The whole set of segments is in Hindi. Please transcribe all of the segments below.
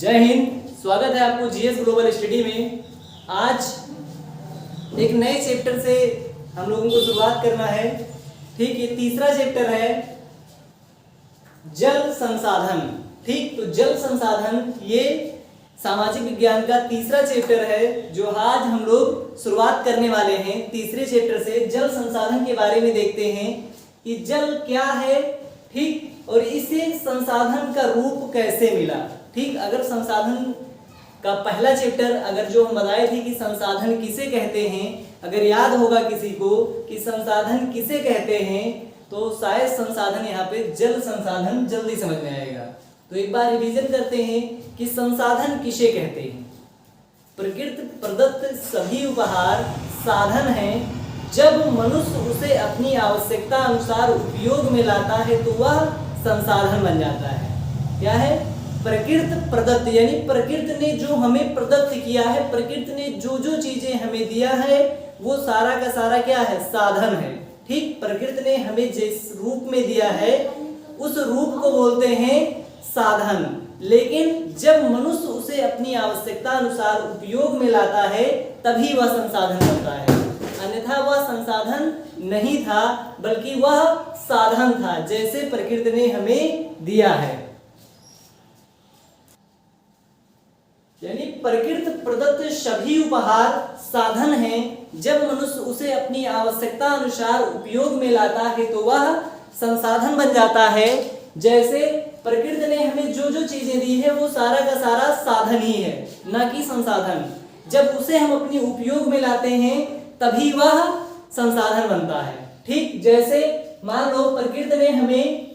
जय हिंद। स्वागत है आपको जीएस ग्लोबल स्टडी में। आज एक नए चैप्टर से हम लोगों को शुरुआत करना है। ठीक, ये तीसरा चैप्टर है जल संसाधन। ठीक, तो जल संसाधन ये सामाजिक विज्ञान का तीसरा चैप्टर है जो आज हम लोग शुरुआत करने वाले हैं। तीसरे चैप्टर से जल संसाधन के बारे में देखते हैं कि जल क्या है, ठीक, और इसे संसाधन का रूप कैसे मिला। ठीक, अगर संसाधन का पहला चैप्टर अगर जो हम बताए थे कि संसाधन किसे कहते हैं, अगर याद होगा किसी को कि संसाधन किसे कहते हैं तो शायद संसाधन यहाँ पे जल संसाधन जल्दी समझ में आएगा। तो एक बार रिवीजन करते हैं कि संसाधन किसे कहते हैं। प्रकृति प्रदत्त सभी उपहार साधन हैं, जब मनुष्य उसे अपनी आवश्यकता अनुसार उपयोग में लाता है तो वह संसाधन बन जाता है। क्या है? प्रकृति प्रदत्त, यानी प्रकृति ने जो हमें प्रदत्त किया है, प्रकृति ने जो जो चीजें हमें दिया है वो सारा का सारा क्या है? साधन है। ठीक, प्रकृति ने हमें जिस रूप में दिया है उस रूप को बोलते हैं साधन। लेकिन जब मनुष्य उसे अपनी आवश्यकता अनुसार उपयोग में लाता है तभी वह संसाधन बनता है, अन्यथा वह संसाधन नहीं था बल्कि वह साधन था जैसे प्रकृति ने हमें दिया है। यानी प्रकृति प्रदत्त सभी उपहार साधन हैं, जब मनुष्य उसे अपनी आवश्यकता अनुसार उपयोग में लाता है तो वह संसाधन बन जाता है। जैसे प्रकृति ने हमें जो जो चीजें दी है वो सारा का सारा साधन ही है, न कि संसाधन। जब उसे हम अपनी उपयोग में लाते हैं तभी वह संसाधन बनता है। ठीक, जैसे मान लो प्रकृति ने हमें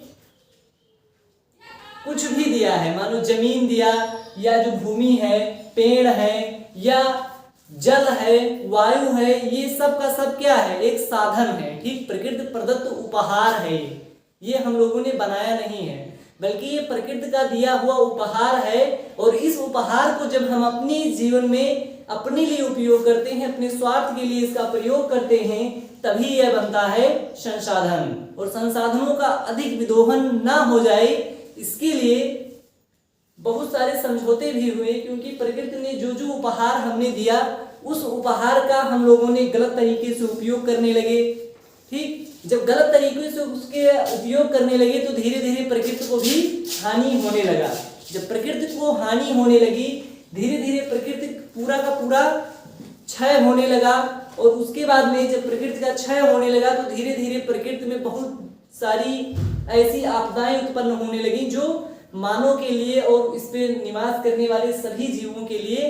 कुछ भी दिया है, मानो जमीन दिया या जो भूमि है, पेड़ है या जल है, वायु है, ये सब का सब क्या है? एक साधन है। ठीक, प्रकृति प्रदत्त उपहार है। ये हम लोगों ने बनाया नहीं है बल्कि ये प्रकृति का दिया हुआ उपहार है। और इस उपहार को जब हम अपने जीवन में अपने लिए उपयोग करते हैं, अपने स्वार्थ के लिए इसका प्रयोग करते हैं, तभी यह बनता है संसाधन। और संसाधनों का अधिक विदोहन ना हो जाए इसके लिए बहुत सारे समझौते भी हुए, क्योंकि प्रकृति ने जो जो उपहार हमने दिया उस उपहार का हम लोगों ने गलत तरीके से उपयोग करने लगे। ठीक, जब गलत तरीके से उसके उपयोग करने लगे तो धीरे धीरे प्रकृति को भी हानि होने लगा। जब प्रकृति को हानि होने लगी, धीरे धीरे प्रकृति पूरा का पूरा क्षय होने लगा। और उसके बाद में जब प्रकृति का क्षय होने लगा तो धीरे धीरे प्रकृति में बहुत सारी ऐसी आपदाएं उत्पन्न होने लगी जो मानव के लिए और इस पे निवास करने वाले सभी जीवों के लिए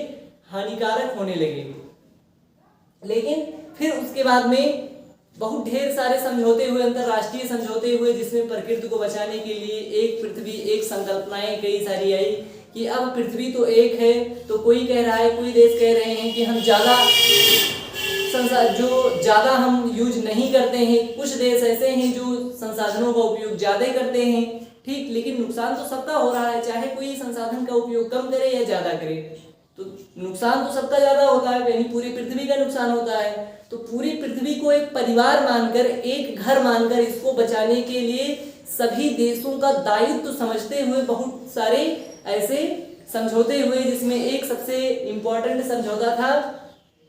हानिकारक होने लगे। लेकिन फिर उसके बाद में बहुत ढेर सारे समझौते हुए, अंतरराष्ट्रीय समझौते हुए, जिसमें प्रकृति को बचाने के लिए एक पृथ्वी, एक संकल्पनाएं कई सारी आई कि अब पृथ्वी तो एक है। तो कोई कह रहा है, कोई देश कह रहे हैं कि हम ज्यादा हम यूज नहीं करते हैं, कुछ देश ऐसे हैं जो संसाधनों का उपयोग ज्यादा करते हैं। ठीक, लेकिन नुकसान तो सबका हो रहा है, चाहे कोई संसाधन का उपयोग कम करे या ज्यादा करे, तो नुकसान तो सबका ज्यादा होता है, यानी पूरी पृथ्वी का नुकसान होता है। तो पूरी पृथ्वी को एक परिवार मानकर, एक घर मानकर इसको बचाने के लिए सभी देशों का दायित्व समझते हुए बहुत सारे ऐसे समझौते हुए, जिसमें एक सबसे इम्पोर्टेंट समझौता था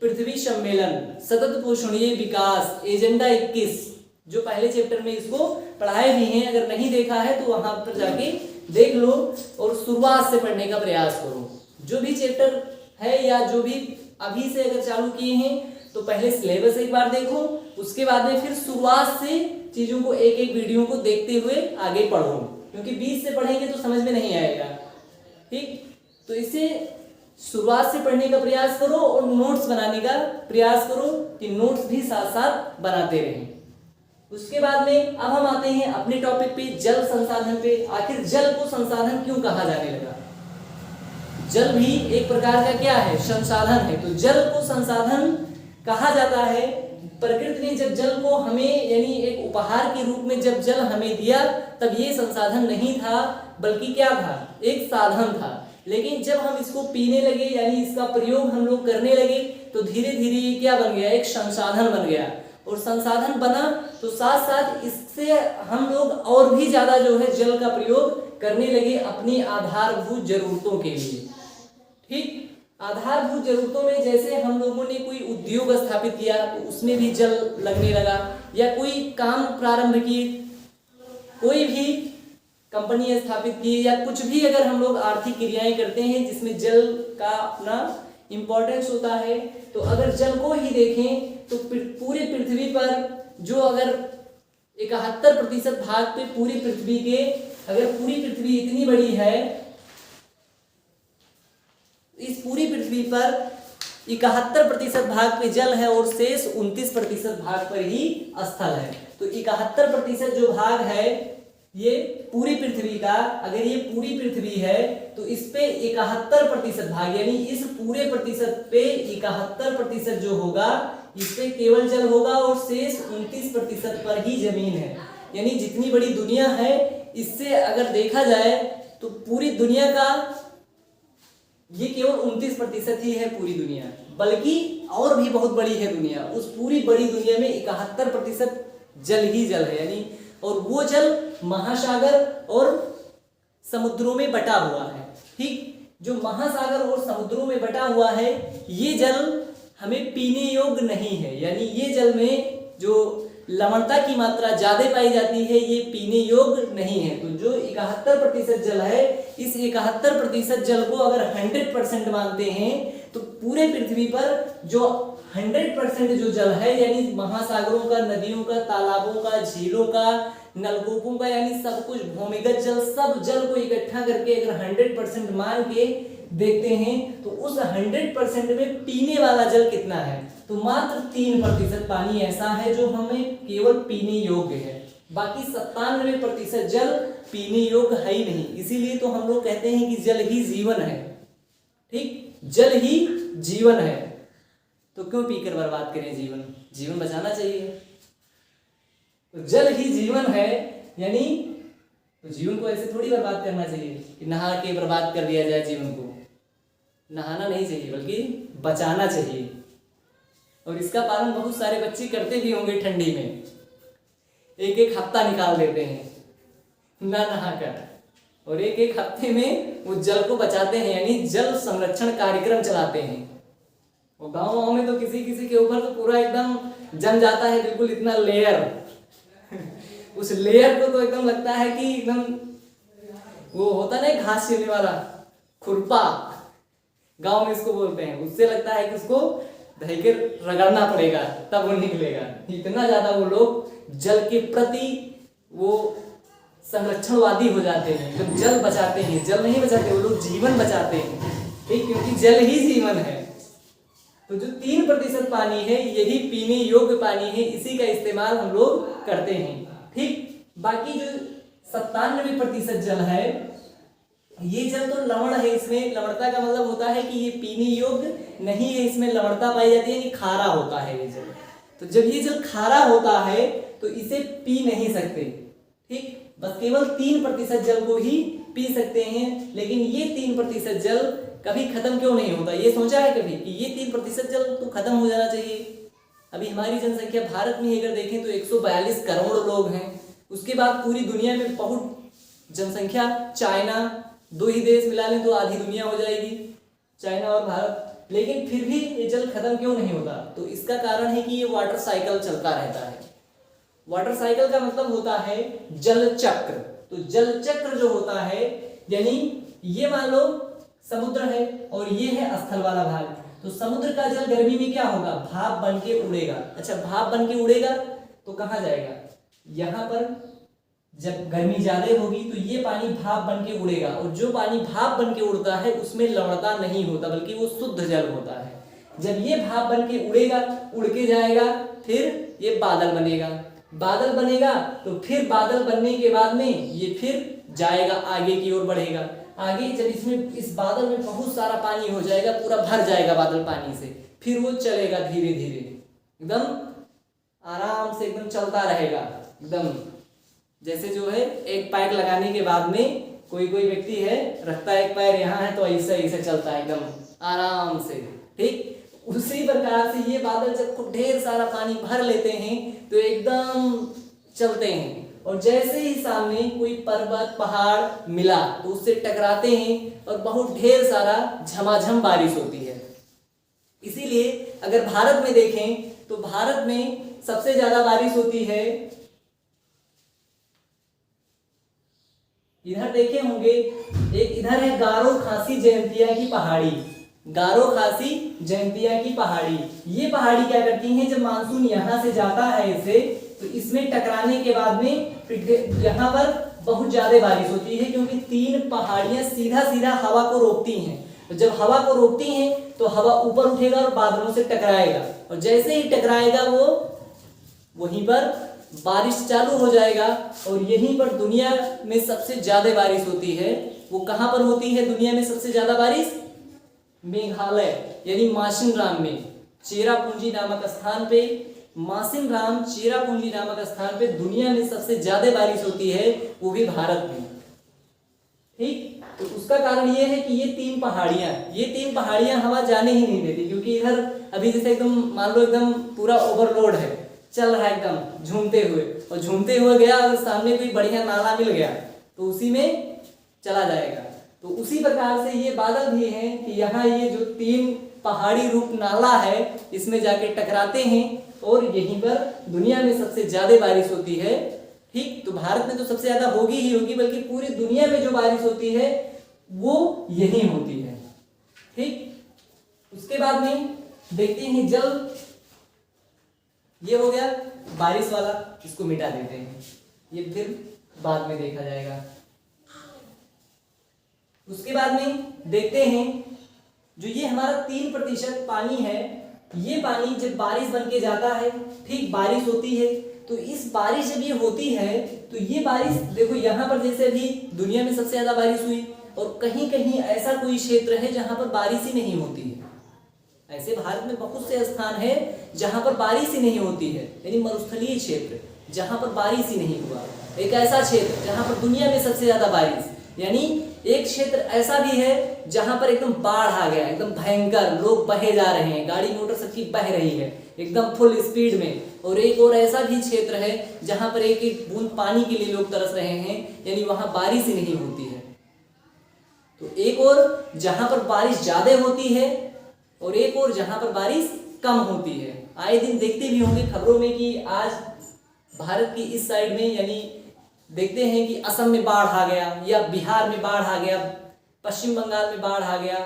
पृथ्वी सम्मेलन सतत पोषणीय विकास एजेंडा 21, जो पहले चैप्टर में इसको पढ़ाए भी हैं। अगर नहीं देखा है तो वहां पर जाके देख लो और शुरुआत से पढ़ने का प्रयास करो। जो भी चैप्टर है या जो भी अभी से अगर चालू किए हैं तो पहले सिलेबस एक बार देखो, उसके बाद में फिर शुरुआत से चीजों को एक एक वीडियो को देखते हुए आगे पढ़ो, क्योंकि बीच से पढ़ेंगे तो समझ में नहीं आएगा। ठीक, तो इसे शुरुआत से पढ़ने का प्रयास करो और नोट्स बनाने का प्रयास करो कि नोट्स भी साथ साथ बनाते रहें। उसके बाद में अब हम आते हैं अपने टॉपिक पे, जल संसाधन पे। आखिर जल को संसाधन क्यों कहा जाने लगा? जल भी एक प्रकार का क्या है? संसाधन है। तो जल को संसाधन कहा जाता है। प्रकृति ने जब जल को हमें, यानी एक उपहार के रूप में जब जल हमें दिया, तब ये संसाधन नहीं था बल्कि क्या था? एक साधन था। लेकिन जब हम इसको पीने लगे, यानी इसका प्रयोग हम लोग करने लगे, तो धीरे धीरे ये क्या बन गया? एक संसाधन बन गया। और संसाधन बना तो साथ साथ इससे हम लोग और भी ज्यादा जो है जल का प्रयोग करने लगे अपनी आधारभूत जरूरतों के लिए। ठीक। आधारभूत जरूरतों में जैसे हम लोगों ने कोई उद्योग स्थापित किया तो उसमें भी जल लगने लगा, या कोई काम प्रारंभ किए, कोई भी कंपनी स्थापित की, या कुछ भी अगर हम लोग आर्थिक क्रियाएं करते हैं जिसमें जल का अपना इंपॉर्टेंस होता है, तो अगर जल को ही देखें तो पूरी पृथ्वी पर जो अगर 71% भाग पे पूरी पृथ्वी के, अगर पूरी पृथ्वी इतनी बड़ी है, इस पूरी पृथ्वी पर 71% भाग पे जल है और शेष 29% भाग पर ही स्थल है। तो 71% जो भाग है ये पूरी पृथ्वी का, अगर ये पूरी पृथ्वी है तो इस पे 71% भाग, यानी इस पूरे प्रतिशत पे 71% जो होगा इस पे केवल जल होगा और शेष 29% पर ही जमीन है। यानी जितनी बड़ी दुनिया है इससे अगर देखा जाए तो पूरी दुनिया का ये केवल 29% ही है पूरी दुनिया, बल्कि और भी बहुत बड़ी है दुनिया। उस पूरी बड़ी दुनिया में 71% जल ही जल है, यानी और वो जल महासागर और समुद्रों में बटा हुआ है। ठीक, जो महासागर और समुद्रों में बटा हुआ है ये जल हमें पीने योग्य नहीं है, यानी ये जल में जो लवणता की मात्रा ज्यादा पाई जाती है ये पीने योग्य नहीं है। तो जो 71% जल है, इस 71% जल को अगर 100% मानते हैं तो पूरे पृथ्वी पर जो 100% जो जल है, यानी महासागरों का, नदियों का, तालाबों का, झीलों का, नलकूपों का, यानी सब कुछ, भूमिगत जल, सब जल को इकट्ठा करके अगर 100% मान के देखते हैं तो उस 100% में पीने वाला जल कितना है, तो मात्र 3% पानी ऐसा है जो हमें केवल पीने योग्य है। बाकी 97% जल पीने योग्य है ही नहीं। इसीलिए तो हम लोग कहते हैं कि जल ही जीवन है। ठीक, जल ही जीवन है, तो क्यों पीकर बर्बाद करें जीवन, जीवन बचाना चाहिए। तो जल ही जीवन है, यानी तो जीवन को ऐसे थोड़ी बर्बाद करना चाहिए कि नहा के बर्बाद कर दिया जाए जीवन को। नहाना नहीं चाहिए बल्कि बचाना चाहिए। और इसका पालन बहुत सारे बच्चे करते भी होंगे ठंडी में, एक एक हफ्ता निकाल देते हैं ना नहाकर, और एक एक हफ्ते में वो जल को बचाते हैं, यानी जल संरक्षण कार्यक्रम चलाते हैं। और गाँव में तो किसी किसी के ऊपर तो पूरा एकदम जम जाता है, बिल्कुल इतना लेयर उस लेयर को तो एकदम लगता है कि एकदम वो होता ना घास छीलने वाला खुरपा, गांव में इसको बोलते हैं, उससे लगता है कि उसको धैके रगड़ना पड़ेगा तब वो निकलेगा। इतना ज्यादा वो लोग जल के प्रति वो संरक्षणवादी हो जाते हैं, जब जल बचाते हैं। जल नहीं बचाते, वो लोग जीवन बचाते हैं, ठीक, क्योंकि जल ही जीवन है। तो जो 3% पानी है यही पीने योग्य पानी है, इसी का इस्तेमाल हम लोग करते हैं। ठीक, बाकी जो 97% जल है ये जल तो लवण है, इसमें लवणता का मतलब होता है कि ये पीने योग्य नहीं है, इसमें लवणता पाई जाती है, यानी खारा होता है ये जल। तो जब ये जल खारा होता है तो इसे पी नहीं सकते। ठीक, बस केवल 3% जल को ही पी सकते हैं। लेकिन ये 3% जल कभी खत्म क्यों नहीं होता, ये सोचा है कभी कि ये 3% जल तो खत्म हो जाना चाहिए। अभी हमारी जनसंख्या भारत में अगर देखें तो 142 करोड़ लोग हैं, उसके बाद पूरी दुनिया में बहुत जनसंख्या, चाइना, 2 ही देश मिला लें तो आधी दुनिया हो जाएगी, चाइना और भारत। लेकिन फिर भी ये जल खत्म क्यों नहीं होता, तो इसका कारण है कि ये वाटर साइकिल चलता रहता है। वाटर साइकिल का मतलब होता है जल चक्र। तो जल चक्र जो होता है, यानी ये मान लो समुद्र है और ये है स्थल वाला भाग, तो समुद्र का जल गर्मी में क्या होगा, भाप बन के उड़ेगा। अच्छा, भाप बन के उड़ेगा तो कहाँ जाएगा, यहाँ पर जब गर्मी ज्यादा होगी तो ये पानी भाप बन के उड़ेगा, और जो पानी भाप बन के उड़ता है उसमें लवणता नहीं होता बल्कि वो शुद्ध जल होता है। जब ये भाप बन के उड़ेगा, उड़ के जाएगा, फिर ये बादल बनेगा, बादल बनेगा तो फिर बादल बनने के बाद में ये फिर जाएगा, आगे की ओर बढ़ेगा। आगे जब इसमें इस बादल में बहुत सारा पानी हो जाएगा, पूरा भर जाएगा बादल पानी से, फिर वो चलेगा धीरे धीरे, एकदम आराम से एकदम चलता रहेगा। एकदम जैसे जो है एक पैर लगाने के बाद में कोई व्यक्ति है रखता है एक पैर यहाँ है तो ऐसे ऐसे चलता है एकदम आराम से। ठीक, उसी प्रकार से ये बादल जब ढेर सारा पानी भर लेते हैं तो एकदम चलते हैं, और जैसे ही सामने कोई पर्वत पहाड़ मिला तो उससे टकराते हैं और बहुत ढेर सारा झमाझम बारिश होती है। इसीलिए अगर भारत में देखें तो भारत में सबसे ज्यादा बारिश होती है, इधर देखे होंगे, एक इधर है गारो खासी जयंतिया की पहाड़ी, गारो खासी जयंतिया की पहाड़ी। ये पहाड़ी क्या करती है, जब मानसून यहाँ से जाता है इसे, तो इसमें टकराने के बाद में फिर यहाँ पर बहुत ज्यादा बारिश होती है, क्योंकि 3 पहाड़ियां सीधा सीधा हवा को रोकती हैं। तो जब हवा को रोकती हैं तो हवा ऊपर उठेगा और बादलों से टकराएगा, और जैसे ही टकराएगा वो वहीं पर बारिश चालू हो जाएगा। और यहीं पर दुनिया में सबसे ज्यादा बारिश होती है। वो कहाँ पर होती है दुनिया में सबसे ज्यादा बारिश? मेघालय यानी मासिनराम में, चेरापूंजी नामक स्थान पे, मासिनराम चेरापूंजी नामक स्थान पे दुनिया में सबसे ज्यादा बारिश होती है, वो भी भारत में। ठीक, तो उसका कारण ये है कि ये 3 पहाड़ियां हवा जाने ही नहीं देती, क्योंकि इधर अभी जैसे एकदम मान लो एकदम पूरा ओवरलोड है, चल रहा है एकदम झूमते हुए, और झूमते हुए गया, अगर सामने कोई बढ़िया नाला मिल गया तो उसी में चला जाएगा। तो उसी प्रकार से ये बादल भी हैं कि यहाँ ये जो 3 पहाड़ी रूप नाला है इसमें जाके टकराते हैं और यहीं पर दुनिया में सबसे ज्यादा बारिश होती है। ठीक, तो भारत में तो सबसे ज्यादा होगी ही होगी, बल्कि पूरी दुनिया में जो बारिश होती है वो यहीं होती है। ठीक, उसके बाद में देखते हैं जल, ये हो गया बारिश वाला, इसको मिटा देते हैं, ये फिर बाद में देखा जाएगा। उसके बाद में देखते हैं जो ये हमारा 3% पानी है, ये पानी जब बारिश बन के जाता है, ठीक, बारिश होती है, तो इस बारिश जब ये होती है तो ये बारिश देखो यहाँ पर जैसे अभी दुनिया में सबसे ज्यादा बारिश हुई, और कहीं कहीं ऐसा कोई क्षेत्र है जहां पर बारिश ही नहीं होती है। ऐसे भारत में बहुत से स्थान है जहां पर बारिश ही नहीं होती है, यानी मरुस्थलीय क्षेत्र जहां पर बारिश ही नहीं हुआ। एक ऐसा क्षेत्र जहां पर दुनिया में सबसे ज्यादा बारिश, यानी एक क्षेत्र ऐसा भी है जहां पर एकदम बाढ़ आ गया, एकदम भयंकर, लोग बहे जा रहे हैं, गाड़ी मोटर सबकी बह रही है एकदम फुल स्पीड में। और एक और ऐसा भी क्षेत्र है जहां पर एक एक बूंद पानी के लिए लोग तरस रहे हैं, यानी वहां बारिश ही नहीं होती है। तो एक और जहां पर बारिश ज्यादा होती है और एक और जहां पर बारिश कम होती है। आए दिन देखते भी होंगे खबरों में कि आज भारत की इस साइड में, यानी देखते हैं कि असम में बाढ़ आ गया, या बिहार में बाढ़ आ गया, पश्चिम बंगाल में बाढ़ आ गया।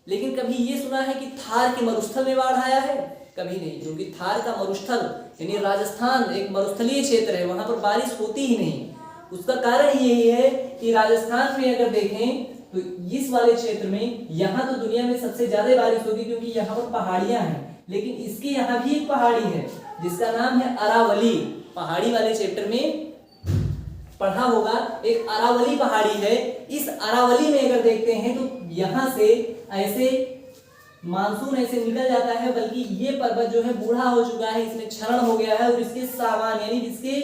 लेकिन कभी ये सुना है कि थार के मरुस्थल में बाढ़ आया है? कभी नहीं, क्योंकि थार का मरुस्थल यानी राजस्थान एक मरुस्थलीय क्षेत्र है, वहां पर बारिश होती ही नहीं। उसका कारण यही है कि राजस्थान में अगर देखें तो इस वाले क्षेत्र में यहाँ तो दुनिया में सबसे ज्यादा बारिश होगी, क्योंकि यहाँ पर पहाड़ियां हैं। लेकिन इसके यहाँ भी एक पहाड़ी है जिसका नाम है अरावली। पहाड़ी वाले चैप्टर में पढ़ा होगा, एक अरावली पहाड़ी है। इस अरावली में अगर देखते हैं तो यहाँ से ऐसे मानसून ऐसे निकल जाता है, बल्कि ये पर्वत जो है बूढ़ा हो चुका है, इसमें क्षरण हो गया है, और इसके सामान यानी इसके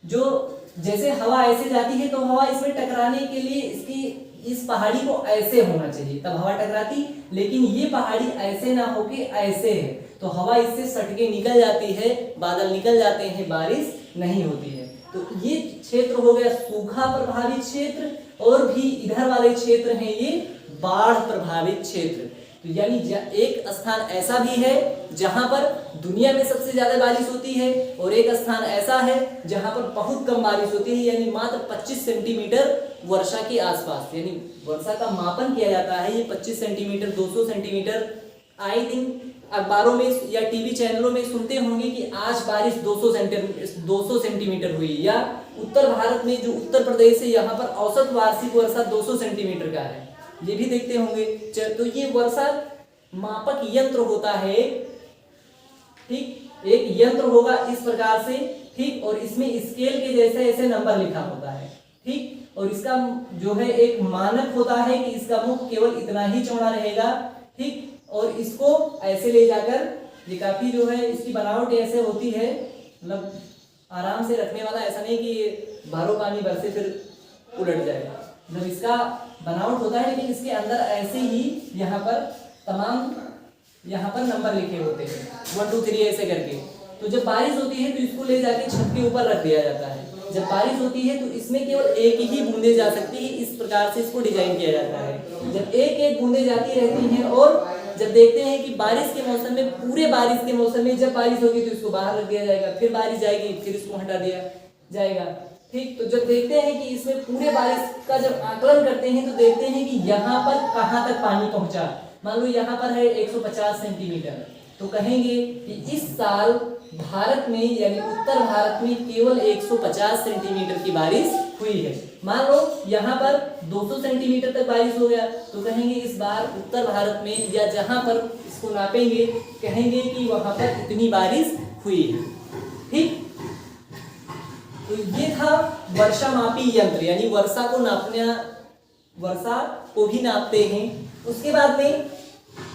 जो जैसे हवा ऐसे जाती है तो हवा इसमें टकराने के लिए इसकी इस पहाड़ी को ऐसे होना चाहिए तब हवा टकराती, लेकिन ये पहाड़ी ऐसे ना होके ऐसे है, तो हवा इससे सटके निकल जाती है, बादल निकल जाते हैं, बारिश नहीं होती है। तो ये क्षेत्र हो गया सूखा प्रभावित क्षेत्र, और भी इधर वाले क्षेत्र हैं ये बाढ़ प्रभावित क्षेत्र। तो यानी एक स्थान ऐसा भी है जहां पर दुनिया में सबसे ज्यादा बारिश होती है, और एक स्थान ऐसा है जहां पर बहुत कम बारिश होती है, यानी मात्र 25 सेंटीमीटर वर्षा के आसपास। यानी वर्षा का मापन किया जाता है ये 25 सेंटीमीटर, 200 सेंटीमीटर। आए दिन अखबारों में या टीवी चैनलों में सुनते होंगे कि आज बारिश 200 सेंटीमीटर हुई, या उत्तर भारत में जो उत्तर प्रदेश है यहाँ पर औसत वार्षिक वर्षा 200 सेंटीमीटर का है, ये भी देखते होंगे। तो ये वर्षा मापक यंत्र होता है, ठीक, एक यंत्र होगा इस प्रकार से, ठीक, और इसमें स्केल के जैसे ऐसे नंबर लिखा होता है, ठीक, और इसका जो है एक मानक होता है कि इसका मुख केवल इतना ही चौड़ा रहेगा, ठीक, और इसको ऐसे ले जाकर, ये काफी जो है इसकी बनावट ऐसे होती है, मतलब आराम से रखने वाला, ऐसा नहीं कि भरो पानी बरसे फिर उलट जाएगा, मतलब इसका बनावट होता है। लेकिन इसके अंदर ऐसे ही यहाँ पर तमाम यहाँ पर नंबर लिखे होते हैं 1 2 3 ऐसे करके। तो जब बारिश होती है तो इसको ले जाके छत के ऊपर रख दिया जाता है। जब बारिश होती है तो इसमें केवल एक ही बूंदे जा सकती है, इस प्रकार से इसको डिजाइन किया जाता है। जब एक एक बूंदे जाती रहती हैं और जब देखते हैं कि बारिश के मौसम में, पूरे बारिश के मौसम में जब बारिश होगी तो इसको बाहर रख दिया जाएगा, फिर बारिश जाएगी फिर इसको हटा दिया जाएगा। ठीक, तो जब देखते हैं कि इसमें पूरे बारिश का जब आकलन करते हैं तो देखते हैं कि यहाँ पर कहाँ तक पानी पहुंचा। मान लो यहाँ पर है 150 सेंटीमीटर, तो कहेंगे कि इस साल भारत में यानी उत्तर भारत में केवल 150 सेंटीमीटर की बारिश हुई है। मान लो यहाँ पर 200 सेंटीमीटर तक बारिश हो गया, तो कहेंगे इस बार उत्तर भारत में या जहाँ पर इसको नापेंगे कहेंगे कि वहां पर इतनी बारिश हुई है। ठीक, तो ये था वर्षा मापी यंत्र, यानी वर्षा को नापना, वर्षा को भी नापते हैं। उसके बाद में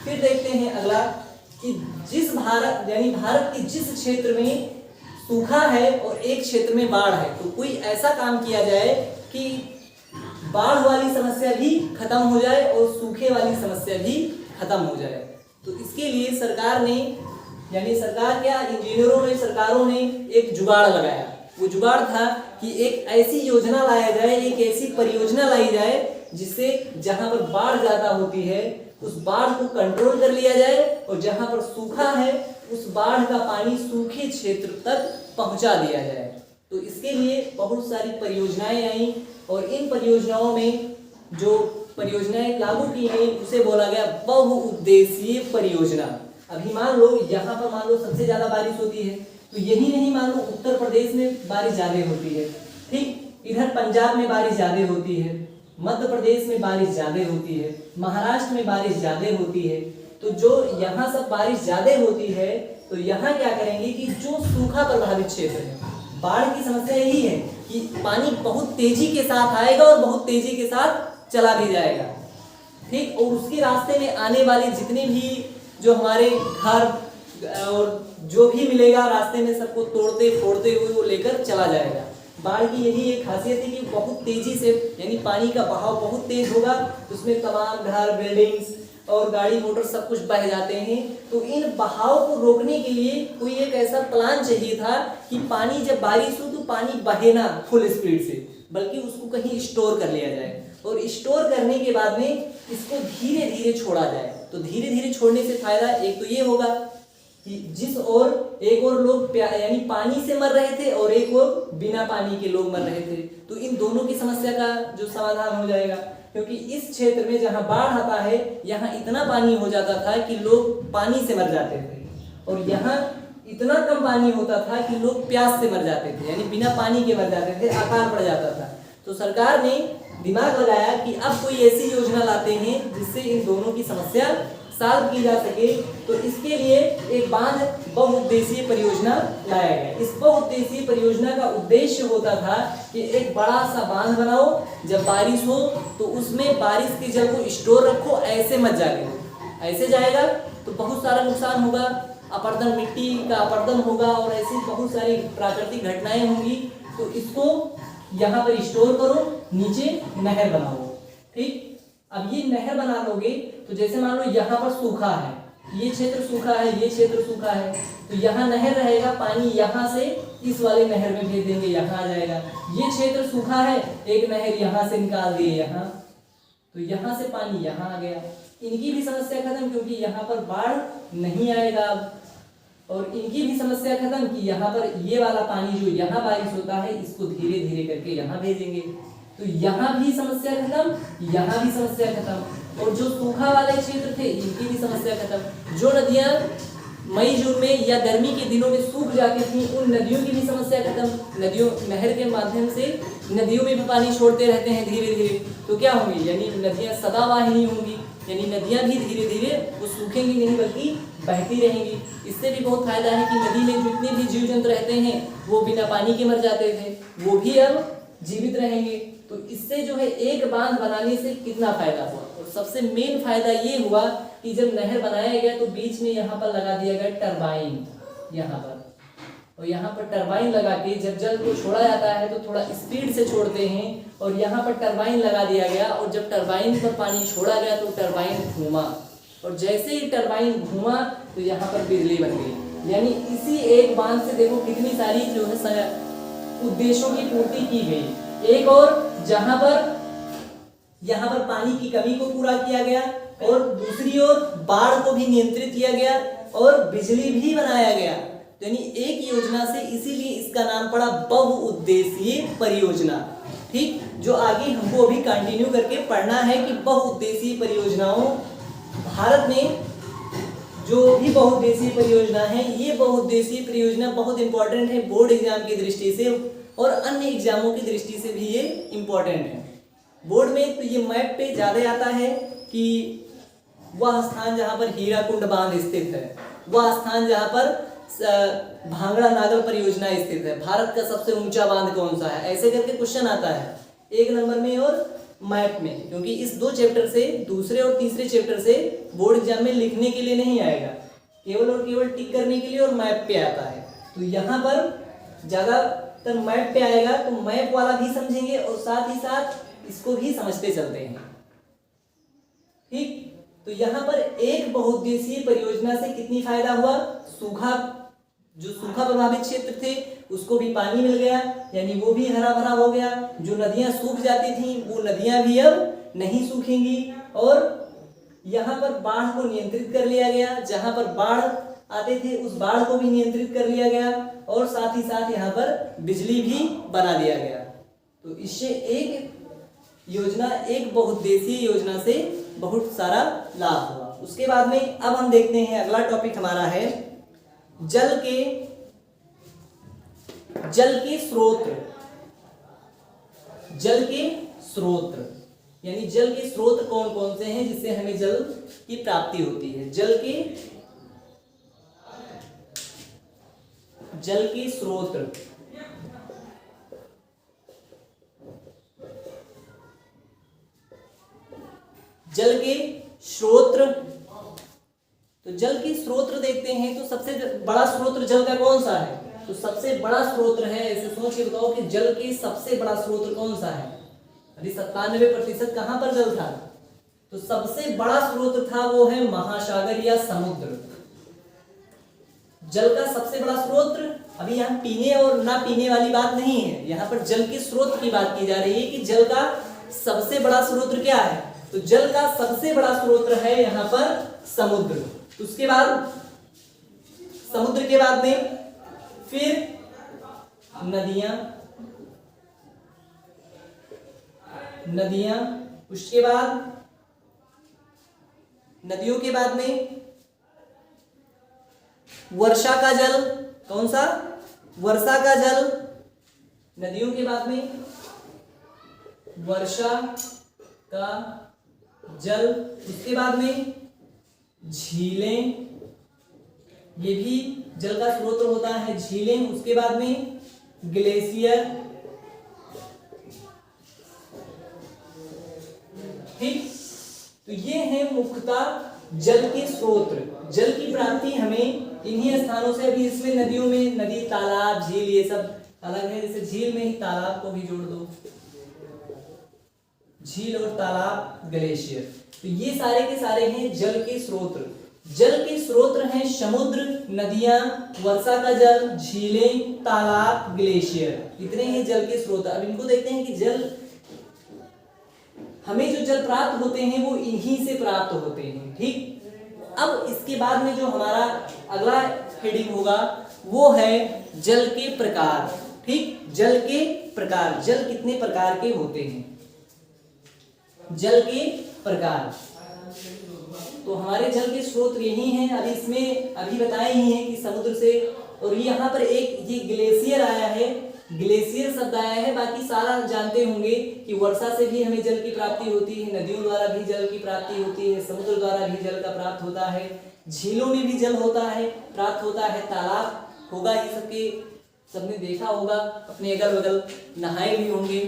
फिर देखते हैं अगला कि जिस भारत यानी भारत के जिस क्षेत्र में सूखा है और एक क्षेत्र में बाढ़ है, तो कोई ऐसा काम किया जाए कि बाढ़ वाली समस्या भी खत्म हो जाए और सूखे वाली समस्या भी खत्म हो जाए। तो इसके लिए सरकार ने, यानी सरकार क्या, इंजीनियरों ने, सरकारों ने एक जुगाड़ लगाया। वो जुगाड़ था कि एक ऐसी योजना लाया जाए, एक ऐसी परियोजना लाई जाए जिससे जहां पर बाढ़ ज्यादा होती है उस बाढ़ को कंट्रोल कर लिया जाए और जहां पर सूखा है उस बाढ़ का पानी सूखे क्षेत्र तक पहुंचा दिया जाए। तो इसके लिए बहुत सारी परियोजनाएं आई और इन परियोजनाओं में जो परियोजनाएं लागू की गई उसे बोला गया बहुउद्देशीय परियोजना। अभी मान लो यहाँ पर मान लो सबसे ज्यादा बारिश होती है, तो यही नहीं मान लो उत्तर प्रदेश में बारिश ज्यादा होती है, ठीक, इधर पंजाब में बारिश ज्यादा होती है, मध्य प्रदेश में बारिश ज्यादा होती है, महाराष्ट्र में बारिश ज्यादा होती है। तो जो यहाँ सब बारिश ज्यादा होती है तो यहाँ क्या करेंगे कि जो सूखा प्रभावित क्षेत्र है, बाढ़ की समस्या यही है कि पानी बहुत तेजी के साथ आएगा और बहुत तेजी के साथ चला भी जाएगा। ठीक, और उसके रास्ते में आने वाले जितने भी जो हमारे घर और जो भी मिलेगा रास्ते में सबको तोड़ते फोड़ते हुए वो लेकर चला जाएगा। बाढ़ की यही एक खासियत है कि बहुत तेजी से, यानी पानी का बहाव बहुत तेज होगा, उसमें तमाम घर, बिल्डिंग्स और गाड़ी मोटर सब कुछ बह जाते हैं। तो इन बहाव को रोकने के लिए कोई एक ऐसा प्लान चाहिए था कि पानी जब बारिश हो तो पानी बहे ना फुल स्पीड से, बल्कि उसको कहीं स्टोर कर लिया जाए और स्टोर करने के बाद में इसको धीरे धीरे छोड़ा जाए। तो धीरे धीरे छोड़ने से फायदा एक तो ये होगा कि जिस और एक और लोग यानी पानी से मर रहे थे और एक और बिना पानी के लोग मर रहे थे, तो इन दोनों की समस्या का जो समाधान हो जाएगा। क्योंकि इस क्षेत्र में जहां बाढ़ आता है यहाँ इतना पानी हो जाता था कि लोग पानी से मर जाते थे और यहाँ इतना कम पानी होता था कि लोग प्यास से मर जाते थे, यानी बिना पानी के मर जाते थे, अकाल पड़ जाता था। तो सरकार ने दिमाग लगाया कि अब कोई ऐसी योजना लाते हैं जिससे इन दोनों की समस्या सॉल्व की जा सके। तो इसके लिए एक बांध बहुउद्देशीय परियोजना लाया गया। इस बहुउद्देशीय परियोजना का उद्देश्य होता था कि एक बड़ा सा बांध बनाओ, जब बारिश हो तो उसमें बारिश के जल को स्टोर रखो, ऐसे मत जाए, ऐसे जाएगा तो बहुत सारा नुकसान होगा, अपरदन, मिट्टी का अपरदन होगा और ऐसी बहुत सारी प्राकृतिक घटनाएं होंगी। तो इसको यहाँ पर स्टोर करो, नीचे नहर बनाओ। ठीक, अब ये नहर बना लोगे तो जैसे मान लो यहाँ पर सूखा है, ये क्षेत्र सूखा है, ये क्षेत्र सूखा है, तो यहाँ नहर रहेगा, पानी यहाँ से इस वाले नहर में भेज देंगे, यहाँ आ जाएगा। ये क्षेत्र सूखा है, एक नहर यहाँ से निकाल दिए यहाँ, तो यहाँ से पानी यहाँ आ गया, इनकी भी समस्या खत्म क्योंकि यहाँ पर बाढ़ नहीं आएगा अब। और इनकी भी समस्या खत्म कि यहाँ पर ये वाला पानी जो यहाँ बारिश होता है इसको धीरे धीरे करके यहाँ भेजेंगे, तो यहाँ भी समस्या खत्म, यहाँ भी समस्या खत्म। और जो सूखा वाले क्षेत्र थे इनकी भी समस्या खत्म। जो नदियाँ मई जून में या गर्मी के दिनों में सूख जाती थी उन नदियों की भी समस्या खत्म। नदियों, नहर के माध्यम से नदियों में भी पानी छोड़ते रहते हैं धीरे धीरे, तो क्या होंगी, यानी नदियाँ सदावाहिनी होंगी, यानी नदियाँ भी धीरे धीरे वो सूखेंगी नहीं बल्कि बहती रहेंगी। इससे भी बहुत फायदा है कि नदी में जितने भी जीव जंतु रहते हैं वो बिना पानी के मर जाते थे, वो भी अब जीवित रहेंगे। तो इससे जो है एक बांध बनाने से कितना फायदा हुआ, और सबसे मेन फायदा ये हुआ कि जब नहर बनाया गया तो बीच में यहाँ पर लगा दिया गया टरबाइन, यहाँ पर, और यहाँ पर टरबाइन लगा के जब जल को छोड़ा जाता है तो थोड़ा स्पीड से छोड़ते हैं, और यहाँ पर टरबाइन लगा दिया गया, और जब टरबाइन पर पानी छोड़ा गया तो टरबाइन घूमा, और जैसे ही टरबाइन घूमा तो यहाँ पर बिजली बन गई। यानी इसी एक बांध से देखो कितनी सारी जो है उद्देश्यों की पूर्ति की गई। एक और जहां पर यहाँ पर पानी की कमी को पूरा किया गया और दूसरी ओर बाढ़ को भी नियंत्रित किया गया और बिजली भी बनाया गया। यानी एक योजना से, इसीलिए इसका नाम पड़ा बहुउद्देशीय परियोजना। ठीक, जो आगे हमको अभी कंटिन्यू करके पढ़ना है कि बहुउद्देशीय परियोजनाओं, भारत में जो भी बहुउद्देशीय परियोजना है, ये बहुउद्देशीय परियोजना बहुत इंपॉर्टेंट है बोर्ड एग्जाम की दृष्टि से और अन्य एग्जामों की दृष्टि से भी ये इंपॉर्टेंट है। बोर्ड में तो ये मैप पे ज्यादा आता है कि वह स्थान जहां पर हीराकुंड बांध स्थित है, वह स्थान जहां पर भांगड़ा नागल परियोजना स्थित है, भारत का सबसे ऊंचा बांध कौन सा है, ऐसे करके क्वेश्चन आता है 1 नंबर में और मैप में। क्योंकि इस 2 चैप्टर से, दूसरे और तीसरे चैप्टर से बोर्ड एग्जाम में लिखने के लिए नहीं आएगा, केवल और केवल टिक करने के लिए और मैप पे आता है। तो यहाँ पर ज्यादातर मैप पे आएगा, तो मैप वाला भी समझेंगे और साथ ही साथ इसको भी समझते चलते हैं। ठीक, तो यहाँ पर एक बहुउद्देशीय परियोजना से कितनी फायदा हुआ, सूखा, जो सूखा प्रभावित क्षेत्र थे उसको भी पानी मिल गया, यानी वो भी हरा भरा हो गया। जो नदियां सूख जाती थी वो नदियां भी अब नहीं सूखेंगी और यहाँ पर बाढ़ को नियंत्रित कर लिया गया, जहां पर बाढ़ आते थे उस बाढ़ को भी नियंत्रित कर लिया गया और साथ ही साथ यहाँ पर बिजली भी बना दिया गया। तो इससे एक योजना, एक बहुउद्देशीय योजना से बहुत सारा लाभ हुआ। उसके बाद में अब हम देखते हैं अगला टॉपिक हमारा है जल के स्रोत। जल के स्रोत यानी जल के स्रोत कौन कौन से हैं जिससे हमें जल की प्राप्ति होती है। जल के स्रोत, जल के स्रोत, तो जल के स्रोत देखते हैं तो सबसे बड़ा स्रोत जल का कौन सा है, तो सबसे बड़ा स्रोत है, ऐसे सोच के बताओ कि जल के सबसे बड़ा स्रोत कौन सा है। अभी 97% कहां पर जल था, तो सबसे बड़ा स्रोत था वो है महासागर या समुद्र। जल का सबसे बड़ा स्रोत, अभी यहाँ पीने और ना पीने वाली बात नहीं है, यहाँ पर जल के स्रोत की बात की जा रही है कि जल का सबसे बड़ा स्रोत क्या है, तो जल का सबसे बड़ा स्रोत है यहाँ पर समुद्र। उसके बाद समुद्र के बाद में फिर नदियां, उसके बाद नदियों के बाद में वर्षा का जल, कौन सा, वर्षा का जल, नदियों के बाद में वर्षा का जल, उसके बाद में झीलें, ये भी जल का स्रोत होता है, झीलें, उसके बाद में ग्लेशियर। ठीक, तो ये है मुख्यतः जल के स्रोत। जल की प्राप्ति हमें इन्हीं स्थानों से, अभी इसमें नदियों में नदी, तालाब, झील ये सब अलग है, जैसे झील में ही तालाब को भी जोड़ दो, झील और तालाब, ग्लेशियर, तो ये सारे के सारे हैं जल के स्रोत। जल के स्रोत हैं समुद्र, नदियां, वर्षा का जल, झीलें, तालाब, ग्लेशियर, इतने हैं जल के स्रोत। अब इनको देखते हैं कि जल, हमें जो जल प्राप्त होते हैं वो इन्हीं से प्राप्त होते हैं। ठीक, अब इसके बाद में जो हमारा अगला हेडिंग होगा वो है जल के प्रकार। ठीक, जल के प्रकार, जल कितने प्रकार के होते हैं, जल के प्रकार। तो हमारे जल के स्रोत यही हैं, अभी इसमें अभी बताए ही हैं कि समुद्र से, और यहाँ पर एक ये ग्लेशियर आया है, ग्लेशियर शब्द आया है, बाकी सारा जानते होंगे कि वर्षा से भी हमें जल की प्राप्ति होती है, नदियों द्वारा भी जल की प्राप्ति होती है, समुद्र द्वारा भी जल का प्राप्त होता है, झीलों में भी जल होता है, प्राप्त होता है, तालाब होगा ही, सबके सबने देखा होगा, अपने अगल बगल नहाए भी होंगे।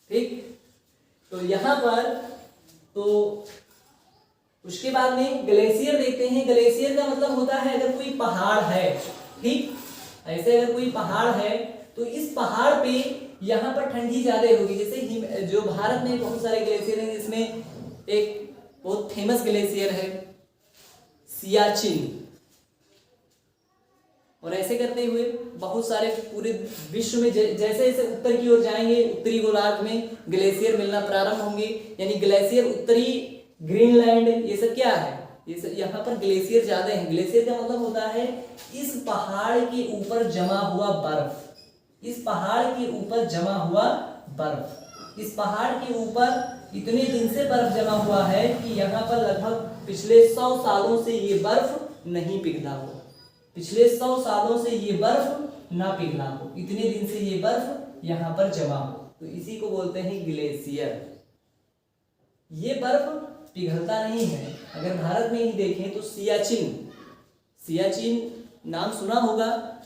ठीक, तो यहाँ पर तो उसके बाद में ग्लेशियर देखते हैं। ग्लेशियर का मतलब होता है अगर कोई पहाड़ है, ठीक, ऐसे अगर कोई पहाड़ है तो इस पहाड़ पे यहाँ पर ठंडी ज्यादा होगी। जैसे जो भारत में बहुत सारे ग्लेशियर हैं, जिसमें एक बहुत फेमस ग्लेशियर है सियाचिन, और ऐसे करते हुए बहुत सारे पूरे विश्व में जैसे जैसे उत्तर की ओर जाएंगे, उत्तरी गोलार्ध में ग्लेशियर मिलना प्रारंभ होंगे, यानी ग्लेशियर, उत्तरी ग्रीनलैंड, ये सब क्या है, ये सब यहाँ पर ग्लेशियर ज्यादा है। ग्लेशियर का मतलब होता है इस पहाड़ के ऊपर जमा हुआ बर्फ, इस पहाड़ के ऊपर जमा हुआ बर्फ। इस पहाड़ के ऊपर इतने दिन से बर्फ जमा हुआ है कि यहाँ पर लगभग पिछले 100 सालों से ये बर्फ नहीं पिघला हो, पिछले 100 सालों से ये बर्फ ना पिघला हो, इतने दिन से ये बर्फ यहाँ पर जमा हो, तो इसी को बोलते हैं ग्लेशियर। ये बर्फ पिघलता नहीं है। अगर भारत में ही देखें तो सियाचिन, सियाचिन नाम सुना होगा,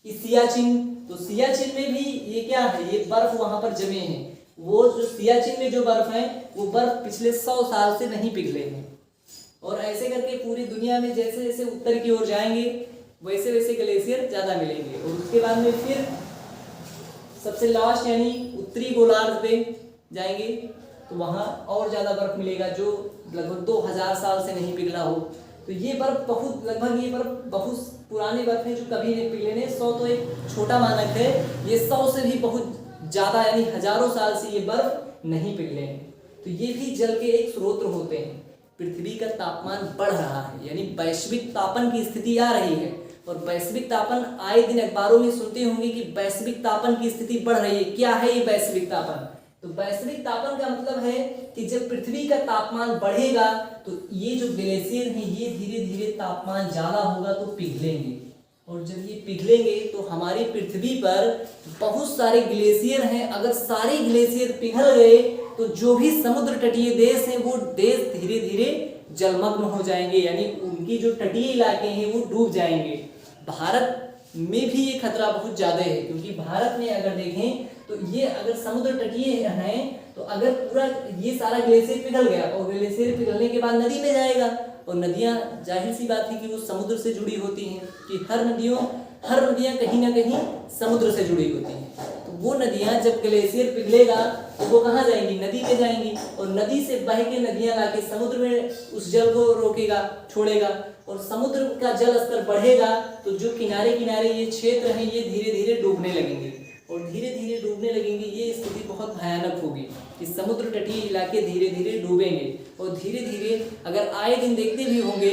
इस सियाचिन, तो सियाचिन में भी ये क्या है, ये बर्फ वहां पर जमे हैं। वो जो सियाचिन में जो बर्फ है वो बर्फ पिछले 100 साल से नहीं पिघले हैं। और ऐसे करके पूरी दुनिया में जैसे जैसे उत्तर की ओर जाएंगे वैसे वैसे ग्लेशियर ज्यादा मिलेंगे। और उसके बाद में फिर सबसे लास्ट यानी उत्तरी गोलार्ध पे जाएंगे तो वहां और ज्यादा बर्फ मिलेगा जो लगभग 2000 साल से नहीं पिघला हो। तो ये बर्फ बहुत, लगभग ये बर्फ बहुत पुराने बर्फ है जो कभी नहीं पिघले ने। 100 तो एक छोटा मानक है, ये 100 से भी बहुत ज्यादा यानी हजारों साल से ये बर्फ नहीं पिघले हैं। तो ये भी जल के एक स्रोत होते हैं। पृथ्वी का तापमान बढ़ रहा है यानी वैश्विक तापन की स्थिति आ रही है। और वैश्विक तापन आए दिन अखबारों में सुनते होंगे कि वैश्विक तापन की स्थिति बढ़ रही है। क्या है ये वैश्विक तापन? तो वैश्विक तापन का मतलब है कि जब पृथ्वी का तापमान बढ़ेगा तो ये जो ग्लेशियर हैं ये धीरे धीरे तापमान ज्यादा होगा तो पिघलेंगे। और जब ये पिघलेंगे तो हमारी पृथ्वी पर बहुत सारे ग्लेशियर हैं। अगर सारे ग्लेशियर पिघल गए तो जो भी समुद्र तटीय देश हैं वो देश धीरे धीरे जलमग्न हो जाएंगे, यानी उनकी जो तटीय इलाके हैं वो डूब जाएंगे। भारत में भी ये खतरा बहुत ज्यादा है, क्योंकि भारत में अगर देखें तो ये अगर समुद्र तटीय हैं तो अगर पूरा ये सारा ग्लेशियर पिघल गया और ग्लेशियर पिघलने के बाद नदी में जाएगा, और नदियां जाहिर सी बात है कि वो समुद्र से जुड़ी होती हैं, कि हर नदियां कहीं ना कहीं समुद्र से जुड़ी होती हैं। तो वो नदियां जब ग्लेशियर पिघलेगा तो वो कहाँ जाएंगी? नदी में जाएंगी। और नदी से बह के नदियां लाके समुद्र में उस जल को रोकेगा, छोड़ेगा। और समुद्र का जल स्तर बढ़ेगा तो जो किनारे किनारे ये क्षेत्र हैं ये धीरे धीरे डूबने लगेंगे। और धीरे धीरे डूबने लगेंगे, ये स्थिति बहुत भयानक होगी कि समुद्र तटीय इलाके धीरे धीरे डूबेंगे। और धीरे धीरे अगर आए दिन देखते भी होंगे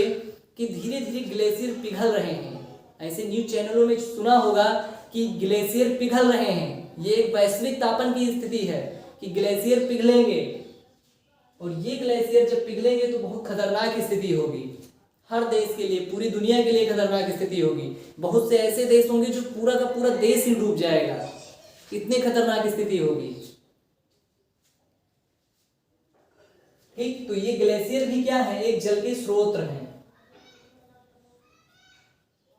कि धीरे धीरे ग्लेशियर पिघल रहे हैं। ऐसे न्यूज चैनलों में सुना होगा कि ग्लेशियर पिघल रहे हैं। ये एक वैश्विक तापन की स्थिति है कि ग्लेशियर पिघलेंगे। और ये ग्लेशियर जब पिघलेंगे तो बहुत खतरनाक स्थिति होगी हर देश के लिए, पूरी दुनिया के लिए खतरनाक स्थिति होगी। बहुत से ऐसे देश होंगे जो पूरा का पूरा देश ही डूब जाएगा, इतनी खतरनाक स्थिति होगी। ठीक, तो ये ग्लेशियर भी क्या है? एक जल के स्रोत हैं।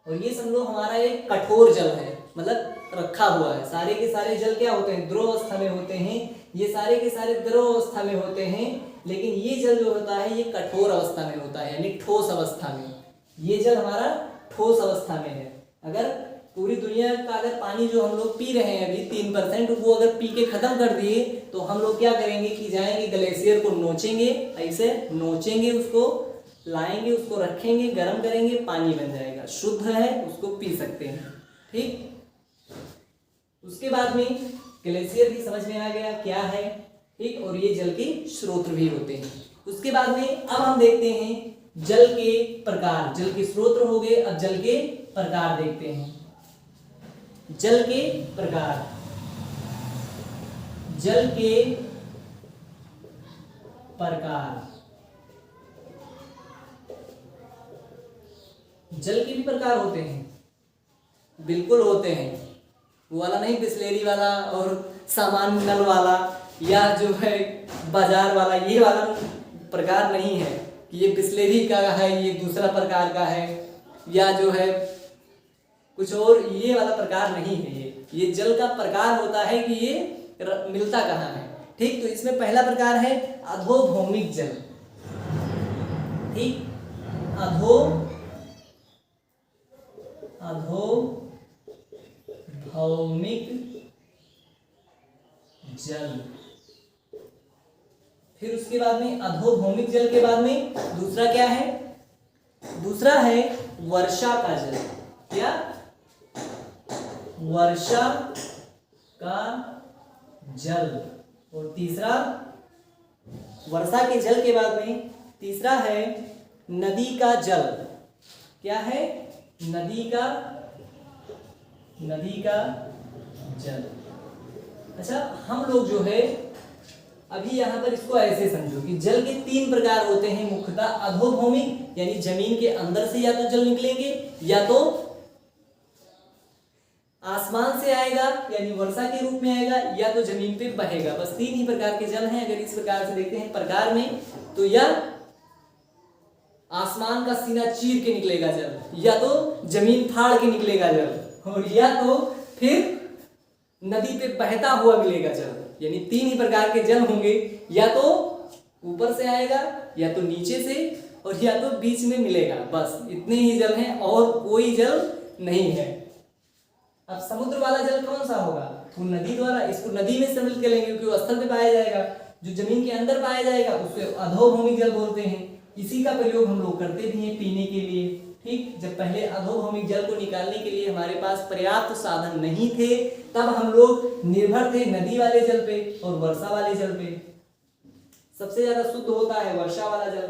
और ये समझो हमारा एक कठोर जल है, मतलब रखा हुआ है। सारे के सारे जल क्या होते हैं? द्रव अवस्था में होते हैं। ये सारे के सारे द्रव अवस्था में होते हैं, लेकिन ये जल जो होता है ये कठोर अवस्था में होता है, यानी ठोस अवस्था में। ये जल हमारा ठोस अवस्था में है। अगर पूरी दुनिया का अगर पानी जो हम लोग पी रहे हैं अभी 3%, वो अगर पी के खत्म कर दिए तो हम लोग क्या करेंगे कि जाएंगे ग्लेशियर को नोचेंगे, ऐसे नोचेंगे, उसको लाएंगे, उसको रखेंगे, गर्म करेंगे, पानी बन जाएगा, शुद्ध है, उसको पी सकते हैं। ठीक, उसके बाद में ग्लेशियर भी समझ में आ गया क्या है। ठीक, और ये जल के स्रोत भी होते हैं। उसके बाद में अब हम देखते हैं जल के प्रकार। जल के स्रोत हो गए, अब जल के प्रकार देखते हैं। जल के प्रकार, जल के प्रकार, जल के भी प्रकार होते हैं, बिल्कुल होते हैं। वो वाला नहीं बिस्लेरी वाला और सामान्य नल वाला या जो है बाजार वाला, ये वाला प्रकार नहीं है कि ये बिस्लेरी का है, ये दूसरा प्रकार का है, या जो है कुछ और, ये वाला प्रकार नहीं है। ये जल का प्रकार होता है कि ये मिलता कहाँ है। ठीक, तो इसमें पहला प्रकार है अधोभौमिक जल। ठीक, अधोभौमिक जल। फिर उसके बाद में अधोभौमिक जल के बाद में दूसरा क्या है? दूसरा है वर्षा का जल, क्या? वर्षा का जल। और तीसरा, वर्षा के जल के बाद में तीसरा है नदी का जल। क्या है? नदी का जल। अच्छा, हम लोग जो है अभी यहाँ पर इसको ऐसे समझो कि जल के 3 प्रकार होते हैं मुख्यतः। अधोभौमिक यानी जमीन के अंदर से या तो जल निकलेंगे, या तो आसमान से आएगा यानी वर्षा के रूप में आएगा, या तो जमीन पे बहेगा। बस 3 ही प्रकार के जल हैं। अगर इस प्रकार से देखते हैं प्रकार में, तो या आसमान का सीना चीर के निकलेगा जल, या तो जमीन फाड़ के निकलेगा जल, और या तो फिर नदी पे बहता हुआ मिलेगा जल। यानी 3 ही प्रकार के जल होंगे, या तो ऊपर से आएगा, या तो नीचे से, और या तो बीच में मिलेगा। बस इतने ही जल हैं और कोई जल नहीं है। अब समुद्र वाला जल कौन सा होगा? तो नदी द्वारा, इसको नदी में सम्मिलित कर लेंगे क्योंकि वो स्थल पे पाया जाएगा। जो जमीन के अंदर पाया जाएगा उसको अधोभौमिक जल बोलते हैं। इसी का प्रयोग हम लोग करते भी हैं पीने के लिए। ठीक, जब पहले अधोभौमिक जल को निकालने के लिए हमारे पास पर्याप्त साधन नहीं थे, तब हम लोग निर्भर थे नदी वाले जल पे और वर्षा वाले जल पे। सबसे ज्यादा शुद्ध होता है वर्षा वाला जल,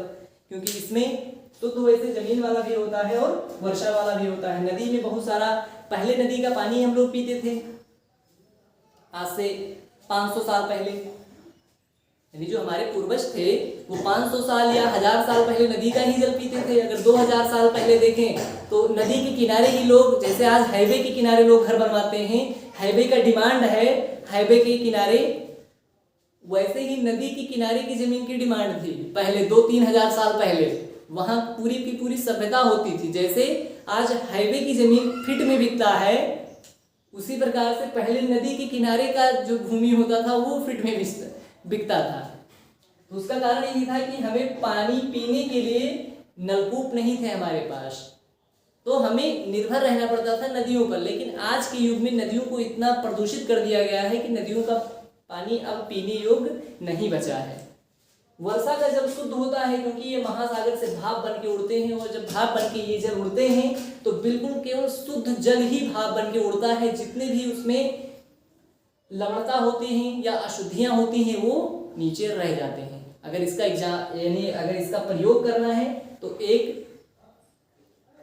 क्योंकि इसमें शुद्ध वैसे जमीन वाला भी होता है और वर्षा वाला भी होता है। नदी में बहुत सारा, पहले नदी का पानी हम लोग पीते थे आज से 500 साल पहले, यानी जो हमारे पूर्वज थे वो 500 साल या 1000 साल पहले नदी का ही जल पीते थे। अगर 2000 साल पहले देखें तो नदी के किनारे ही लोग, जैसे आज हाईवे के किनारे लोग घर बनवाते हैं, हाईवे का डिमांड है हाईवे के किनारे, वैसे ही नदी के किनारे की जमीन की डिमांड थी पहले 2-3 हजार साल पहले। वहां पूरी की पूरी सभ्यता होती थी। जैसे आज हाईवे की जमीन फीट में बिकता है, उसी प्रकार से पहले नदी के किनारे का जो भूमि होता था वो फीट में बिकता था। तो उसका कारण यही था कि हमें पानी पीने के लिए नलकूप नहीं थे हमारे पास, तो हमें निर्भर रहना पड़ता था नदियों पर। लेकिन आज के युग में नदियों को इतना प्रदूषित कर दिया गया है कि नदियों का पानी अब पीने योग्य नहीं बचा है। वर्षा का जल शुद्ध होता है क्योंकि ये महासागर से भाप बन के उड़ते हैं, और जब भाप बन के ये जल उड़ते हैं तो बिल्कुल केवल शुद्ध जल ही भाप बन के उड़ता है। जितने भी उसमें लवणता होती हैं या अशुद्धियां होती हैं वो नीचे रह जाते हैं। अगर इसका यानी अगर इसका प्रयोग करना है तो एक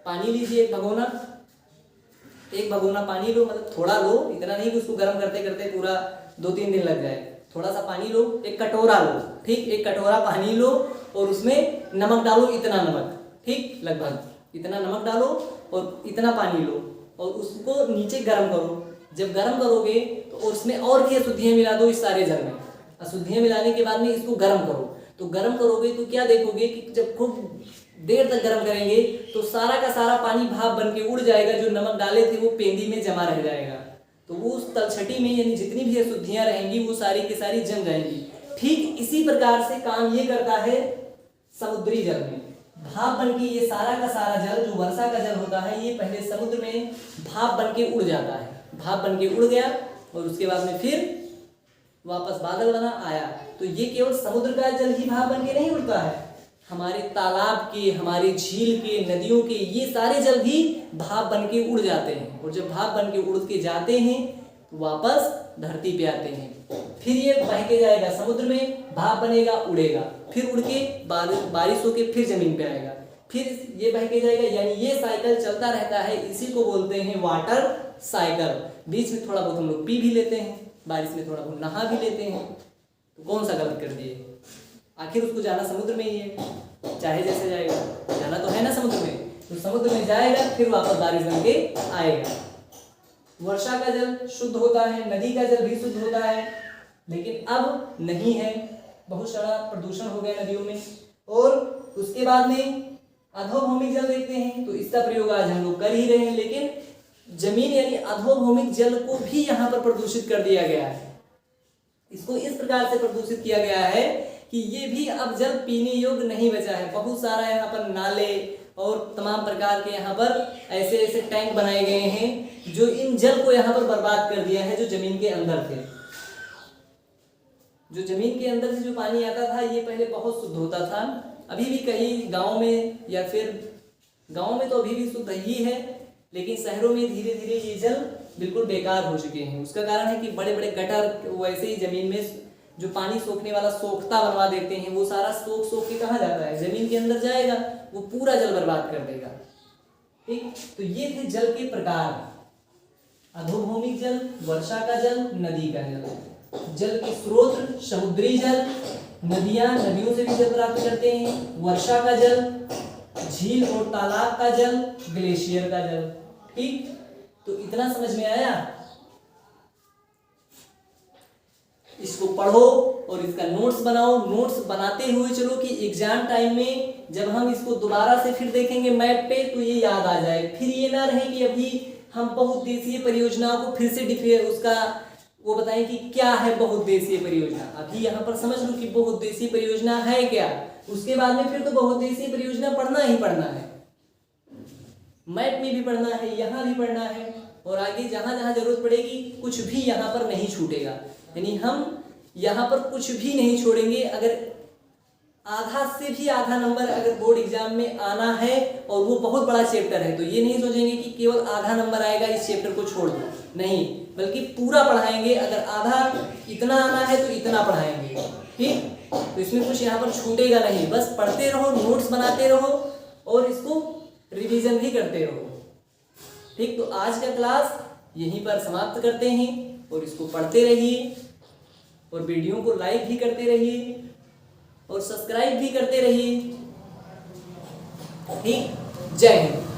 पानी लीजिए, एक भगोना पानी लो, मतलब थोड़ा लो, इतना नहीं कि उसको गर्म करते करते पूरा 2-3 दिन लग जाए। थोड़ा सा पानी लो, एक कटोरा लो, ठीक, एक कटोरा पानी लो और उसमें नमक डालो, इतना नमक, ठीक, लगभग इतना नमक डालो और इतना पानी लो और उसको नीचे गर्म करो। जब गर्म करोगे तो उसमें और भी अशुद्धियां मिला दो इस सारे जल में। अशुद्धियां मिलाने के बाद में इसको गर्म करो। तो गर्म करोगे तो क्या देखोगे कि जब खूब देर तक गर्म करेंगे तो सारा का सारा पानी भाप बन के उड़ जाएगा। जो नमक डाले थे वो पेंदी में जमा रह जाएगा, तो वो उस तलछटी में यानी जितनी भी अशुद्धियां रहेंगी वो सारी की सारी जम जाएंगी। ठीक इसी प्रकार से काम ये करता है समुद्री जल में। भाप बन के ये सारा का सारा जल जो वर्षा का जल होता है ये पहले समुद्र में भाप बन के उड़ जाता है। भाप बन के उड़ गया और उसके बाद में फिर वापस बादल बना आया। तो ये केवल समुद्र का जल ही भाप बन के नहीं उड़ता है, हमारे तालाब के, हमारे झील के, नदियों के ये सारे जल भी भाप बन के उड़ जाते हैं। और जब भाप बन के उड़ के जाते हैं तो वापस धरती पे आते हैं। फिर ये बह के जाएगा समुद्र में, भाप बनेगा, उड़ेगा, फिर उड़ के बारिश होके फिर जमीन पे आएगा, फिर ये बह के जाएगा। यानी ये साइकिल चलता रहता है। इसी को बोलते हैं वाटर साइकिल। बीच में थोड़ा बहुत हम लोग पी भी लेते हैं, बारिश में थोड़ा बहुत नहा भी लेते हैं, तो कौन सा गलत कर दिए? आखिर उसको जाना समुद्र में ही है, चाहे जैसे जाएगा, जाना तो है ना समुद्र में। तो समुद्र में जाएगा फिर वापस बारिश बन के आएगा। वर्षा का जल शुद्ध होता है, नदी का जल भी शुद्ध होता है, लेकिन अब नहीं है। बहुत सारा प्रदूषण हो गया नदियों में। और उसके बाद में अधोभौमिक जल देखते हैं, तो इसका प्रयोग आज हम लोग कर ही रहे हैं। लेकिन जमीन यानी अधोभौमिक जल को भी यहाँ पर प्रदूषित कर दिया गया है। इसको इस प्रकार से प्रदूषित किया गया है कि ये भी अब जल पीने योग्य नहीं बचा है। बहुत सारा यहाँ पर नाले और तमाम प्रकार के यहाँ पर ऐसे ऐसे टैंक बनाए गए हैं जो इन जल को यहाँ पर बर्बाद कर दिया है, जो जमीन के अंदर थे। जो जमीन के अंदर से जो पानी आता था ये पहले बहुत शुद्ध होता था। अभी भी कई गाँव में या फिर गाँव में तो अभी भी शुद्ध ही है, लेकिन शहरों में धीरे धीरे ये जल बिल्कुल बेकार हो चुके हैं। उसका कारण है कि बड़े बड़े गटर वैसे ही जमीन में जो पानी सोखने वाला सोखता बनवा देते हैं, वो सारा सोख सोख के कहाँ जाता है, जमीन के अंदर जाएगा, वो पूरा जल बर्बाद कर देगा। ठीक, तो ये थे जल के प्रकार, अधोभूमिक जल, वर्षा का जल, नदी का जल। जल के स्रोत समुद्री जल, नदियां नदियों से भी जल प्राप्त करते हैं, वर्षा का जल, झील और तालाब का जल, ग्लेशियर का जल। ठीक, तो इतना समझ में आया। इसको पढ़ो और इसका नोट्स बनाओ। नोट्स बनाते हुए चलो कि एग्जाम टाइम में जब हम इसको दोबारा से फिर देखेंगे मैप पे तो ये याद आ जाए। फिर ये ना रहे कि अभी हम बहुउद्देशीय परियोजनाओं को फिर से उसका वो बताएं कि क्या है बहुउद्देशीय परियोजना। अभी यहाँ पर समझ लो कि बहुउद्देशीय परियोजना है क्या, उसके बाद में फिर तो बहुउद्देशीय परियोजना पढ़ना ही पढ़ना है, मैप में भी पढ़ना है, यहाँ भी पढ़ना है, और आगे जहां जहां जरूरत पड़ेगी कुछ भी यहाँ पर नहीं छूटेगा। यानी हम यहाँ पर कुछ भी नहीं छोड़ेंगे। अगर आधा से भी आधा नंबर अगर बोर्ड एग्जाम में आना है और वो बहुत बड़ा चैप्टर है, तो ये नहीं सोचेंगे कि केवल आधा नंबर आएगा इस चैप्टर को छोड़ दो, नहीं, बल्कि पूरा पढ़ाएंगे। अगर आधा इतना आना है तो इतना पढ़ाएंगे। ठीक, तो इसमें कुछ यहाँ पर छूटेगा नहीं, बस पढ़ते रहो, नोट्स बनाते रहो और इसको रिवीजन भी करते रहो। ठीक, तो आज का क्लास यहीं पर समाप्त करते हैं और इसको पढ़ते रहिए और वीडियो को लाइक भी करते रहिए और सब्सक्राइब भी करते रहिए। ठीक, जय हिंद।